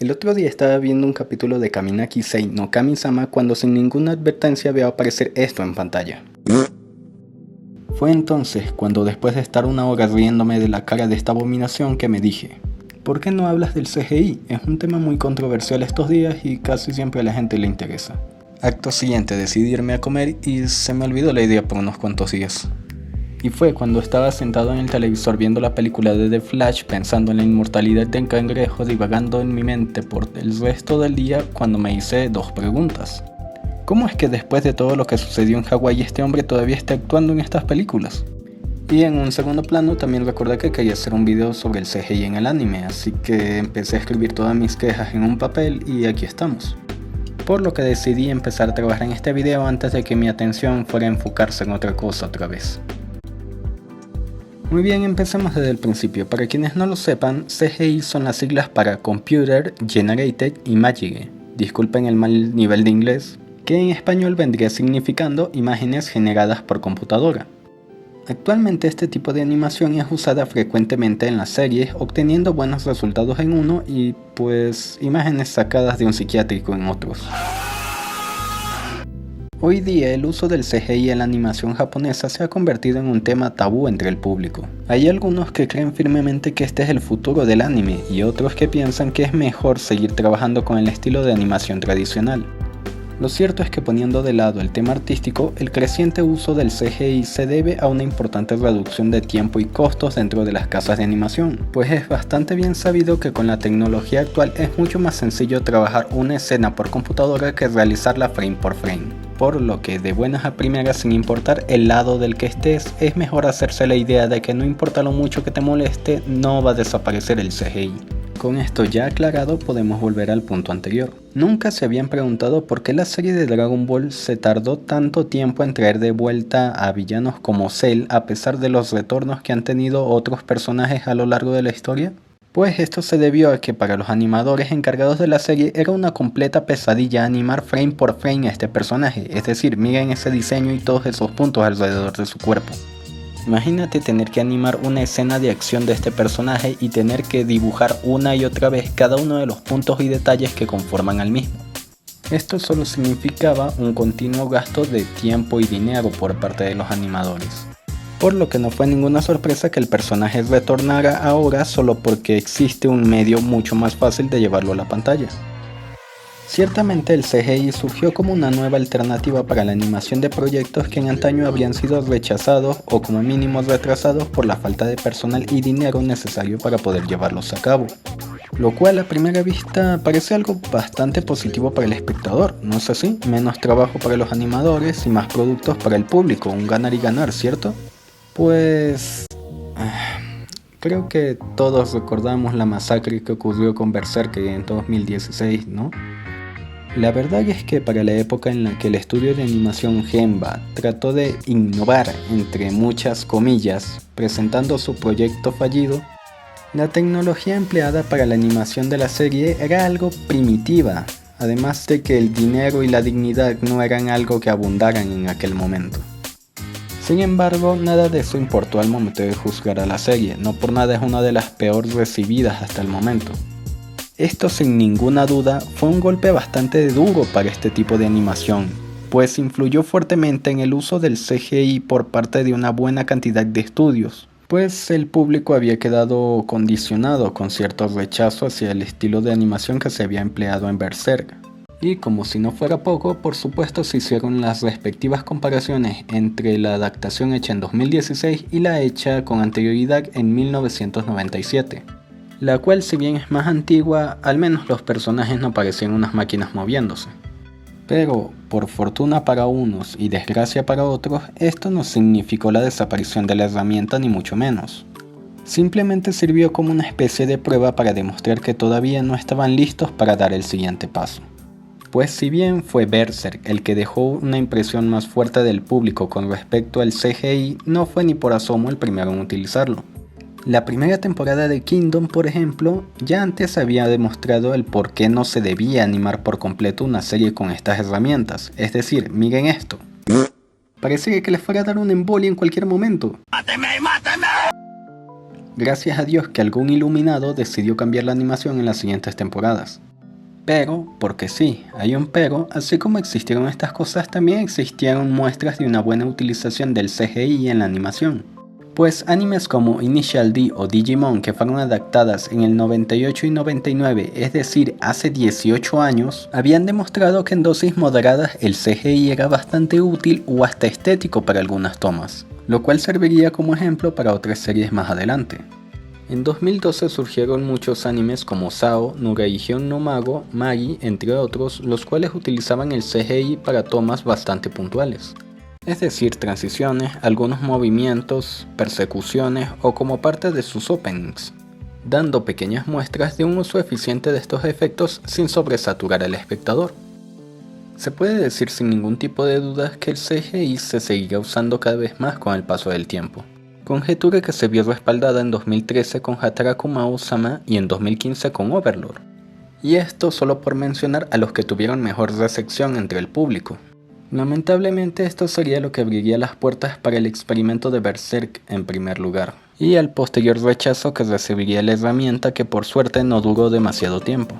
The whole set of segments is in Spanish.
El otro día estaba viendo un capítulo de Kamina Kisei no Kami-sama cuando sin ninguna advertencia veo aparecer esto en pantalla. Fue entonces cuando, después de estar una hora riéndome de la cara de esta abominación, que me dije: ¿por qué no hablas del CGI? Es un tema muy controversial estos días y casi siempre a la gente le interesa. Acto siguiente decidí irme a comer y se me olvidó la idea por unos cuantos días. Y fue cuando estaba sentado en el televisor viendo la película de The Flash, pensando en la inmortalidad del cangrejo, divagando en mi mente por el resto del día, cuando me hice dos preguntas. ¿Cómo es que después de todo lo que sucedió en Hawái este hombre todavía está actuando en estas películas? Y en un segundo plano también recordé que quería hacer un video sobre el CGI en el anime, así que empecé a escribir todas mis quejas en un papel y aquí estamos. Por lo que decidí empezar a trabajar en este video antes de que mi atención fuera a enfocarse en otra cosa otra vez. Muy bien, empecemos desde el principio. Para quienes no lo sepan, CGI son las siglas para Computer Generated Image, disculpen el mal nivel de inglés, que en español vendría significando imágenes generadas por computadora. Actualmente este tipo de animación es usada frecuentemente en las series, obteniendo buenos resultados en uno y pues imágenes sacadas de un psiquiátrico en otros. Hoy día el uso del CGI en la animación japonesa se ha convertido en un tema tabú entre el público. Hay algunos que creen firmemente que este es el futuro del anime y otros que piensan que es mejor seguir trabajando con el estilo de animación tradicional. Lo cierto es que, poniendo de lado el tema artístico, el creciente uso del CGI se debe a una importante reducción de tiempo y costos dentro de las casas de animación, pues es bastante bien sabido que con la tecnología actual es mucho más sencillo trabajar una escena por computadora que realizarla frame por frame. Por lo que, de buenas a primeras, sin importar el lado del que estés, es mejor hacerse la idea de que no importa lo mucho que te moleste, no va a desaparecer el CGI. Con esto ya aclarado, podemos volver al punto anterior. Nunca se habían preguntado por qué la serie de Dragon Ball se tardó tanto tiempo en traer de vuelta a villanos como Cell, a pesar de los retornos que han tenido otros personajes a lo largo de la historia. Pues esto se debió a que para los animadores encargados de la serie era una completa pesadilla animar frame por frame a este personaje, es decir, miren ese diseño y todos esos puntos alrededor de su cuerpo. Imagínate tener que animar una escena de acción de este personaje y tener que dibujar una y otra vez cada uno de los puntos y detalles que conforman al mismo. Esto solo significaba un continuo gasto de tiempo y dinero por parte de los animadores. Por lo que no fue ninguna sorpresa que el personaje retornara ahora solo porque existe un medio mucho más fácil de llevarlo a la pantalla. Ciertamente el CGI surgió como una nueva alternativa para la animación de proyectos que en antaño habrían sido rechazados o como mínimo retrasados por la falta de personal y dinero necesario para poder llevarlos a cabo. Lo cual a primera vista parece algo bastante positivo para el espectador, ¿no es así? Menos trabajo para los animadores y más productos para el público, un ganar y ganar, ¿cierto? Pues... creo que todos recordamos la masacre que ocurrió con Berserk en 2016, ¿no? La verdad es que para la época en la que el estudio de animación Genba trató de innovar, entre muchas comillas, presentando su proyecto fallido, la tecnología empleada para la animación de la serie era algo primitiva, además de que el dinero y la dignidad no eran algo que abundaran en aquel momento. Sin embargo, nada de eso importó al momento de juzgar a la serie, no por nada es una de las peor recibidas hasta el momento. Esto sin ninguna duda fue un golpe bastante duro para este tipo de animación, pues influyó fuertemente en el uso del CGI por parte de una buena cantidad de estudios, pues el público había quedado condicionado con cierto rechazo hacia el estilo de animación que se había empleado en Berserk. Y como si no fuera poco, por supuesto se hicieron las respectivas comparaciones entre la adaptación hecha en 2016 y la hecha con anterioridad en 1997. La cual, si bien es más antigua, al menos los personajes no parecían unas máquinas moviéndose. Pero, por fortuna para unos y desgracia para otros, esto no significó la desaparición de la herramienta ni mucho menos. Simplemente sirvió como una especie de prueba para demostrar que todavía no estaban listos para dar el siguiente paso. Pues si bien fue Berserk el que dejó una impresión más fuerte del público con respecto al CGI, no fue ni por asomo el primero en utilizarlo. La primera temporada de Kingdom, por ejemplo, ya antes había demostrado el por qué no se debía animar por completo una serie con estas herramientas. Es decir, miren esto. Parecía que les fuera a dar una embolia en cualquier momento. ¡Máteme, máteme! Gracias a Dios que algún iluminado decidió cambiar la animación en las siguientes temporadas. Pero, porque sí, hay un pero, así como existieron estas cosas, también existieron muestras de una buena utilización del CGI en la animación. Pues animes como Initial D o Digimon, que fueron adaptadas en el 98 y 99, es decir, hace 18 años, habían demostrado que en dosis moderadas el CGI era bastante útil o hasta estético para algunas tomas, lo cual serviría como ejemplo para otras series más adelante. En 2012 surgieron muchos animes como SAO, Nuraigion no Mago, Magi, entre otros, los cuales utilizaban el CGI para tomas bastante puntuales. Es decir, transiciones, algunos movimientos, persecuciones o como parte de sus openings, dando pequeñas muestras de un uso eficiente de estos efectos sin sobresaturar al espectador. Se puede decir sin ningún tipo de dudas que el CGI se seguirá usando cada vez más con el paso del tiempo. Conjetura que se vio respaldada en 2013 con Hataraku Maou-sama y en 2015 con Overlord. Y esto solo por mencionar a los que tuvieron mejor recepción entre el público. Lamentablemente esto sería lo que abriría las puertas para el experimento de Berserk en primer lugar, y al posterior rechazo que recibiría la herramienta que por suerte no duró demasiado tiempo.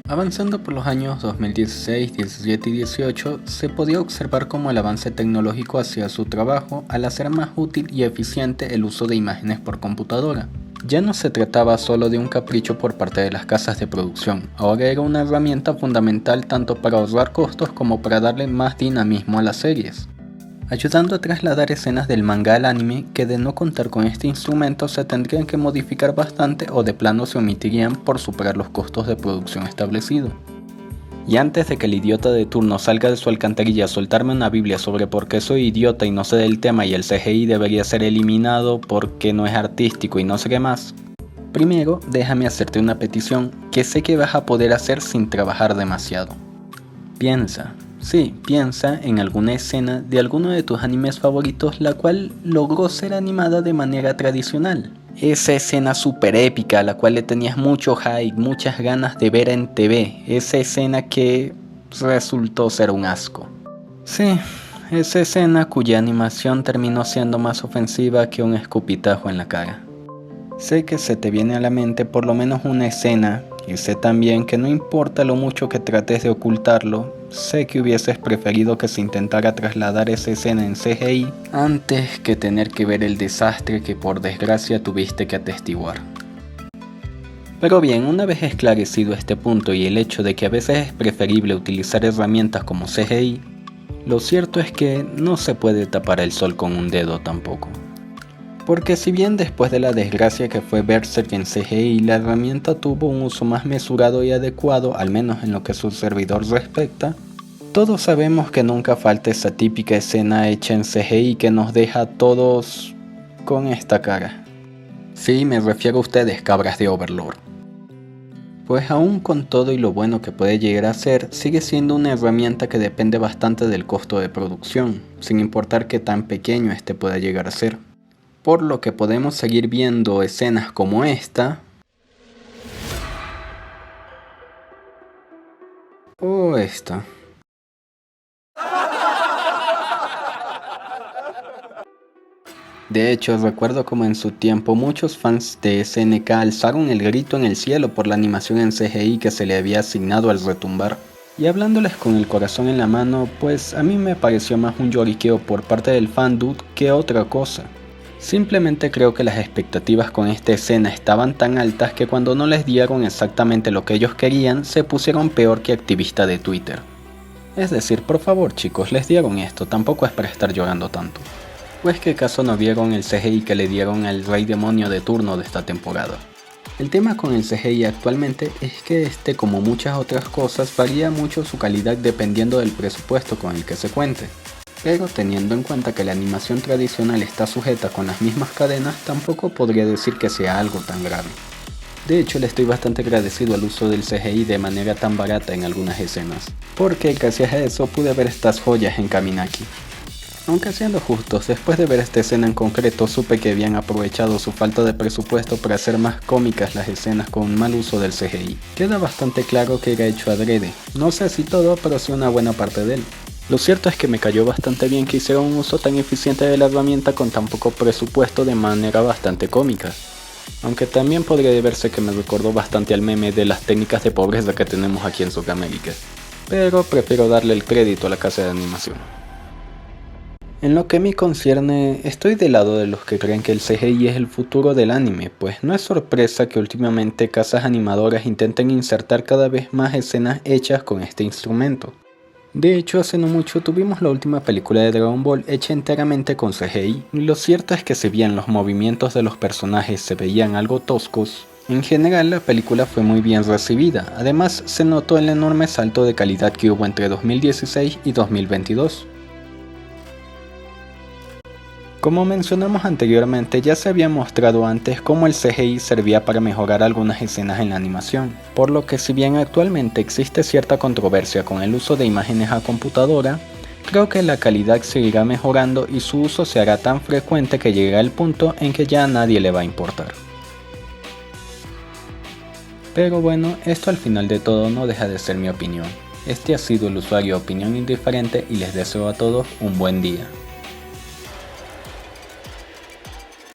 Avanzando por los años 2016, 17 y 18, se podía observar cómo el avance tecnológico hacía su trabajo al hacer más útil y eficiente el uso de imágenes por computadora. Ya no se trataba solo de un capricho por parte de las casas de producción, ahora era una herramienta fundamental tanto para ahorrar costos como para darle más dinamismo a las series, ayudando a trasladar escenas del manga al anime que de no contar con este instrumento se tendrían que modificar bastante o de plano se omitirían por superar los costos de producción establecidos. Y antes de que el idiota de turno salga de su alcantarilla a soltarme una biblia sobre por qué soy idiota y no sé del tema y el CGI debería ser eliminado porque no es artístico y no sé qué más, primero déjame hacerte una petición que sé que vas a poder hacer sin trabajar demasiado. Piensa en alguna escena de alguno de tus animes favoritos la cual logró ser animada de manera tradicional. Esa escena super épica a la cual le tenías mucho hype, muchas ganas de ver en TV. Esa escena que resultó ser un asco. Sí, esa escena cuya animación terminó siendo más ofensiva que un escupitajo en la cara. Sé que se te viene a la mente por lo menos una escena, y sé también que no importa lo mucho que trates de ocultarlo, sé que hubieses preferido que se intentara trasladar esa escena en CGI antes que tener que ver el desastre que por desgracia tuviste que atestiguar. Pero bien, una vez esclarecido este punto y el hecho de que a veces es preferible utilizar herramientas como CGI, lo cierto es que no se puede tapar el sol con un dedo tampoco. Porque si bien después de la desgracia que fue Berserk en CGI, la herramienta tuvo un uso más mesurado y adecuado, al menos en lo que su servidor respecta, todos sabemos que nunca falta esa típica escena hecha en CGI que nos deja a todos con esta cara. Sí, me refiero a ustedes, cabras de Overlord. Pues aún con todo y lo bueno que puede llegar a ser, sigue siendo una herramienta que depende bastante del costo de producción, sin importar qué tan pequeño este pueda llegar a ser. Por lo que podemos seguir viendo escenas como esta o esta. De hecho, recuerdo como en su tiempo muchos fans de SNK alzaron el grito en el cielo por la animación en CGI que se le había asignado al retumbar. Y hablándoles con el corazón en la mano, pues a mí me pareció más un lloriqueo por parte del fandude que otra cosa. Simplemente creo que las expectativas con esta escena estaban tan altas que cuando no les dieron exactamente lo que ellos querían, se pusieron peor que activista de Twitter. Es decir, por favor chicos, les dieron esto, tampoco es para estar llorando tanto. Pues que acaso no vieron el CGI que le dieron al rey demonio de turno de esta temporada. El tema con el CGI actualmente es que este, como muchas otras cosas, varía mucho su calidad dependiendo del presupuesto con el que se cuente. Pero teniendo en cuenta que la animación tradicional está sujeta con las mismas cadenas, tampoco podría decir que sea algo tan grave. De hecho, le estoy bastante agradecido al uso del CGI de manera tan barata en algunas escenas, porque gracias a eso pude ver estas joyas en Kaminaki. Aunque siendo justos, después de ver esta escena en concreto, supe que habían aprovechado su falta de presupuesto para hacer más cómicas las escenas con un mal uso del CGI. Queda bastante claro que era hecho adrede, no sé si todo, pero sí una buena parte de él. Lo cierto es que me cayó bastante bien que hicieron un uso tan eficiente de la herramienta con tan poco presupuesto de manera bastante cómica. Aunque también podría deberse que me recordó bastante al meme de las técnicas de pobreza que tenemos aquí en Sudamérica, pero prefiero darle el crédito a la casa de animación. En lo que me concierne, estoy del lado de los que creen que el CGI es el futuro del anime, pues no es sorpresa que últimamente casas animadoras intenten insertar cada vez más escenas hechas con este instrumento. De hecho, hace no mucho tuvimos la última película de Dragon Ball hecha enteramente con CGI, y lo cierto es que si bien los movimientos de los personajes se veían algo toscos, en general la película fue muy bien recibida, además se notó el enorme salto de calidad que hubo entre 2016 y 2022. Como mencionamos anteriormente, ya se había mostrado antes cómo el CGI servía para mejorar algunas escenas en la animación, por lo que si bien actualmente existe cierta controversia con el uso de imágenes a computadora, creo que la calidad seguirá mejorando y su uso se hará tan frecuente que llegará el punto en que ya a nadie le va a importar. Pero bueno, esto al final de todo no deja de ser mi opinión. Este ha sido el usuario Opinión Indiferente y les deseo a todos un buen día.